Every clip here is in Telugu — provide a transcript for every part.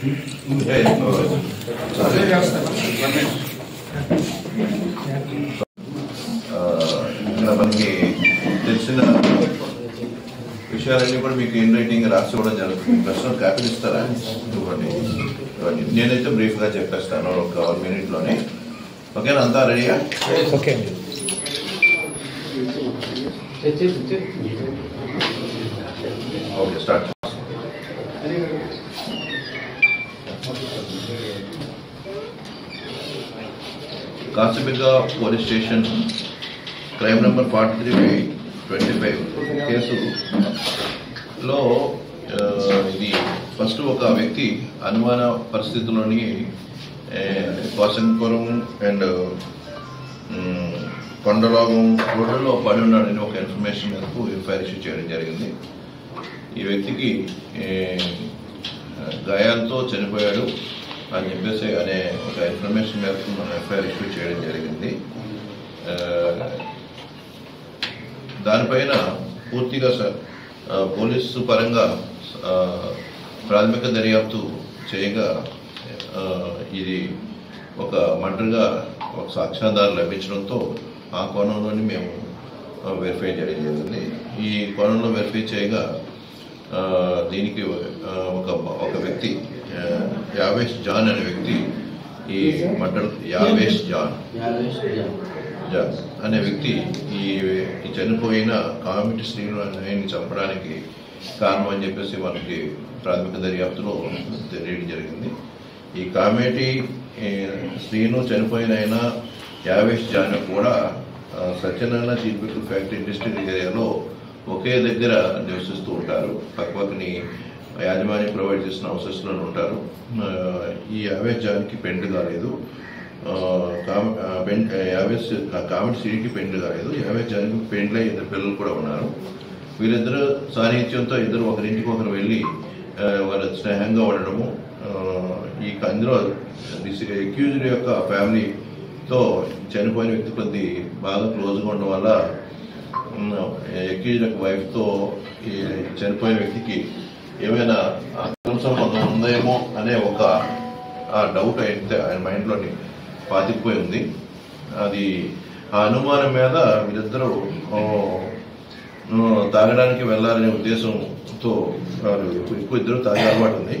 మనకి తెలిసిన విషయాలన్నీ కూడా మీకు ఇన్ రైటింగ్ రాసుకోవడం జరుగుతుంది. ప్రశ్నలు కాపీలు ఇస్తారా? ఇవ్వండి. నేనైతే బ్రీఫ్గా చెప్పేస్తాను ఒక 1 minute. ఓకేనా? అంతా రెడీగా? Okay. Okay, start. Kasibugga police station crime number 43/25 కేసులో ఇది ఫస్ట్ ఒక వ్యక్తి అనుమాన పరిస్థితుల్లోని కోసంపురం అండ్ కొండలాగం రోడ్డులో పడి ఉన్నాడని ఒక ఇన్ఫర్మేషన్ మేరకు ఎఫ్ఐఆర్ ఇష్యూ చేయడం జరిగింది. ఈ వ్యక్తికి గాయాలతో చనిపోయాడు అని చెప్పేసి అనే ఒక ఇన్ఫర్మేషన్ మేరకు మనం ఎఫ్ఐఆర్ ఇష్యూ చేయడం జరిగింది. దానిపైన పూర్తిగా పోలీసు పరంగా ప్రాథమిక దర్యాప్తు చేయగా ఇది ఒక మర్డర్గా ఒక సాక్ష్యాధారం లభించడంతో ఆ కోణంలోని మేము వెరిఫై చేయడం జరిగింది. ఈ కోణంలో వెరిఫై చేయగా దీనికి ఒక వ్యక్తి యావేష్ జాన్ అనే వ్యక్తి ఈ మర్డర్ యావేష్ జాన్ అనే వ్యక్తి ఈ చనిపోయిన కామిటి శ్రీను చంపడానికి కారణం అని చెప్పేసి మనకి ప్రాథమిక దర్యాప్తులో తెలియడం జరిగింది. ఈ కామిటి శ్రీను చనిపోయిన ఆయన యావేష్ జాన్ కూడా సత్యనారాయణ చీపికల్ ఫ్యాక్టరీ ఇండస్ట్రియల్ ఏరియాలో ఒకే దగ్గర నివసిస్తూ ఉంటారు. పక్కపక్కని యాజమాన్యం ప్రొవైడ్ చేసిన హౌసెస్లో ఉంటారు. ఈ యావేష్ జాన్కి పెండ్లి కాలేదు, కామిటి శ్రీకి పెండ్లి కాలేదు. యావేష్ జాన్కి పెండ్లై 2 పిల్లలు కూడా ఉన్నారు. వీళ్ళిద్దరూ సాన్నిధ్యంతో ఇద్దరు ఒకరింటికి ఒకరు వెళ్ళి వాళ్ళ స్నేహంగా ఉండడము, ఈ అందులో అక్యూజ్డ్ యొక్క ఫ్యామిలీతో చనిపోయిన వ్యక్తి కొద్ది బాగా క్లోజ్గా ఉండడం వల్ల అక్యూజ్డ్ యొక్క వైఫ్తో ఈ చనిపోయిన వ్యక్తికి ఏమైనా అక్రమ సంబంధం ఉందేమో అనే ఒక డౌట్ అయితే ఆయన మైండ్లోని పాతికిపోయి ఉంది. అది ఆ అనుమానం మీద వీరిద్దరూ తాగడానికి వెళ్ళాలనే ఉద్దేశంతో వారు ఎక్కువ ఇద్దరు తాగే అలవాటు ఉంది.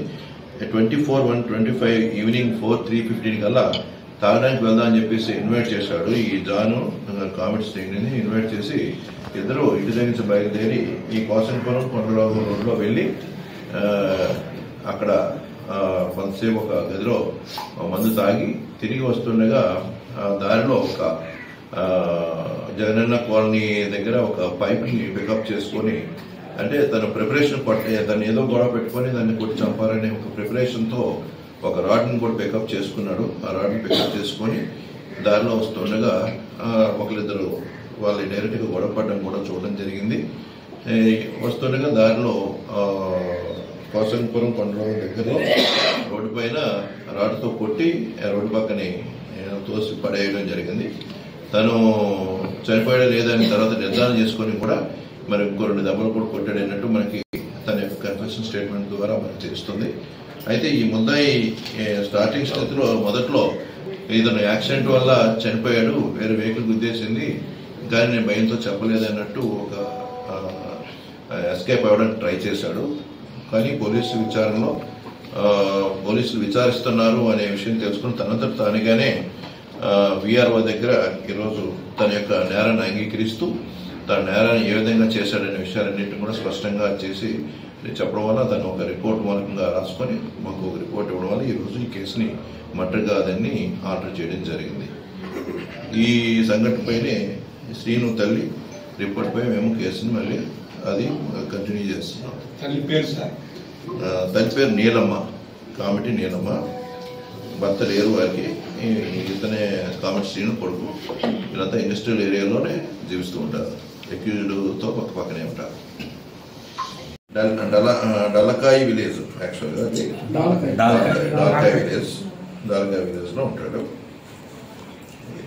24/1/25 ఈవినింగ్ 4:3:15 కల్లా తాగడానికి వెళ్దామని చెప్పేసి ఇన్వైట్ చేశాడు. ఈ జాను కామిటి శ్రీని ఇన్వైట్ చేసి ఇద్దరు ఇంటి దగ్గర నుంచి బయలుదేరి ఈ కోసంపురం కొండలాగం రోడ్లో వెళ్ళి అక్కడ కొంతసేపు ఒక గదిలో మందు తాగి తిరిగి వస్తుండగా దారిలో ఒక జగనన్న కాలనీ దగ్గర ఒక పైప్ని పికప్ చేసుకొని, అంటే తన ప్రిపరేషన్ తను ఏదో గొడవ పెట్టుకొని దాన్ని కొట్టి చంపాలనే ఒక ప్రిపరేషన్తో ఒక రాడ్ని కూడా పికప్ చేసుకున్నాడు. ఆ రాడ్ని పికప్ చేసుకొని దారిలో వస్తుండగా ఒకరిద్దరు వాళ్ళు డైరెక్ట్గా గొడవ పడడం కూడా చూడడం జరిగింది. వస్తుండగా దారిలో కోసంపురం కొండలాగం దగ్గరలో రోడ్డు పైన రాడ్తో కొట్టి రోడ్డు పక్కని తోసి పడేయడం జరిగింది. తను చనిపోయాడా లేదని తర్వాత నిర్ధారణ చేసుకొని కూడా మరి ఇంకో 2 దెబ్బలు కూడా కొట్టాడన్నట్టు మనకి తన యొక్క కన్ఫెషన్ స్టేట్మెంట్ ద్వారా మనకు తెలుస్తుంది. అయితే ఈ ముద్దాయి స్టార్టింగ్ స్థితిలో మొదట్లో ఇతను యాక్సిడెంట్ వల్ల చనిపోయాడు, వేరే వెహికల్ గుద్దేసింది కానీ నేను భయంతో చెప్పలేదన్నట్టు ఒక ఎస్కేప్ అవ్వడానికి ట్రై చేశాడు. కానీ పోలీసులు విచారిస్తున్నారు అనే విషయం తెలుసుకుని తనంతట తానుగానే విఆర్ఓ దగ్గర ఈరోజు తన యొక్క నేరాన్ని అంగీకరిస్తూ తన నేరాన్ని ఏ విధంగా చేశాడనే విషయాలన్నింటినీ కూడా స్పష్టంగా చేసి చెప్పడం వల్ల తను ఒక రిపోర్ట్ మూలకంగా రాసుకొని మాకు ఒక రిపోర్ట్ ఇవ్వడం వల్ల ఈరోజు ఈ కేసుని మర్డర్ కాదని ఆర్డర్ చేయడం జరిగింది. ఈ సంఘటనపైనే శ్రీను తల్లి రిపోర్ట్ పై మేము కేసుని మళ్ళీ అది కంటిన్యూ చేస్తున్నాం. తల్లి పేరు నీలమ్మ, కామిటి నీలమ్మ. భర్త లేరు వారికి. ఇతనే కామిటి శ్రీను కొడుకు. వీళ్ళంతా ఇండస్ట్రియల్ ఏరియాలోనే జీవిస్తూ ఉంటారు. అక్యూజ్డ్తో పక్కనే ఉంటారు. డలకాయి విలేజ్, యాక్చువల్గా డాల్కాయి విలేజ్లో ఉంటాడు.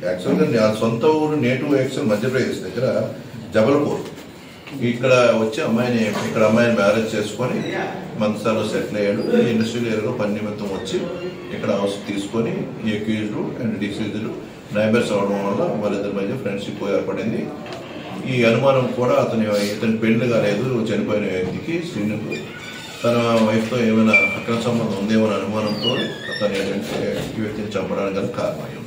యాక్చువల్గా నా సొంత ఊరు నేటివ్ యాక్చువల్ మధ్యప్రదేశ్ దగ్గర జబల్పూర్ ఇక్కడ వచ్చి అమ్మాయిని మ్యారేజ్ చేసుకొని మంత్సాలో సెటిల్ అయ్యాడు. ఈ ఇండస్ట్రియల్ ఏరియాలో పని నిమిత్తం వచ్చి ఇక్కడ హౌస్ తీసుకొని ఈ అక్యూజ్డ్ అండ్ డిసీజ్డ్ నైబర్స్ అవడం వల్ల వాళ్ళిద్దరి మధ్య ఫ్రెండ్షిప్ ఏర్పడింది. ఈ అనుమానం కూడా ఇతని పెళ్లి కాలేదు చనిపోయిన వ్యక్తికి శ్రీనుకు తన వైఫ్తో ఏమైనా అక్రమ సంబంధం ఉందేమో అనుమానంతో అతని ఈ వ్యక్తిని చంపడానికి గల కారణమయ్యింది.